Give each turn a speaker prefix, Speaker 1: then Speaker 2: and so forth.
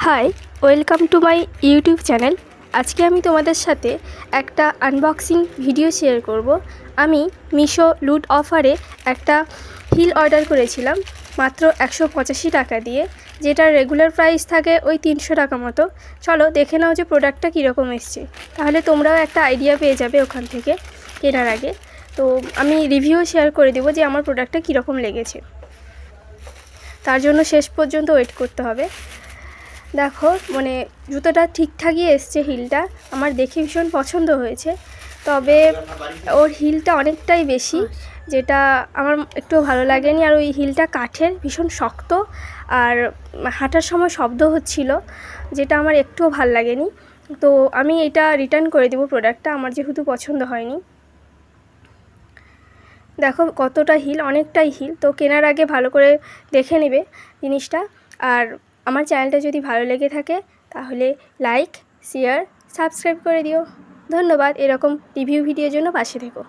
Speaker 1: High, welcome to my YouTube channel. আজকে আমি তোমাদের সাথে একটা আনবক্সিং ভিডিও শেয়ার করব। আমি মিশো লুট অফারে একটা হিল অর্ডার করেছিলাম মাত্র 185 টাকা দিয়ে, যেটার রেগুলার প্রাইস থাকে ওই 300 টাকা মতো। চলো দেখে নাও যে প্রোডাক্টটা কীরকম এসছে, তাহলে তোমরাও একটা আইডিয়া পেয়ে যাবে ওখান থেকে কেনার আগে। তো আমি রিভিউ শেয়ার করে দেবো যে আমার প্রোডাক্টটা কীরকম লেগেছে, তার জন্য শেষ পর্যন্ত ওয়েট করতে হবে। দেখো, মানে জুতোটা ঠিকঠাকই এসছে, হিলটা আমার দেখে ভীষণ পছন্দ হয়েছে। তবে ওর হিলটা অনেকটাই বেশি, যেটা আমার একটু ভালো লাগেনি। আর ওই হিলটা কাঠের, ভীষণ শক্ত, আর হাঁটার সময় শব্দ হচ্ছিল, যেটা আমার একটুও ভাল লাগেনি। তো আমি এটা রিটার্ন করে দেবো প্রোডাক্টটা, আমার যেহেতু পছন্দ হয়নি। দেখো কতটা হিল, অনেকটাই হিল। তো কেনার আগে ভালো করে দেখে নেবে জিনিসটা। আর আমার চ্যানেলটা যদি ভালো লেগে থাকে তাহলে লাইক, শেয়ার, সাবস্ক্রাইব করে দিও। ধন্যবাদ। এরকম রিভিউ ভিডিওর জন্য পাশে থেকো।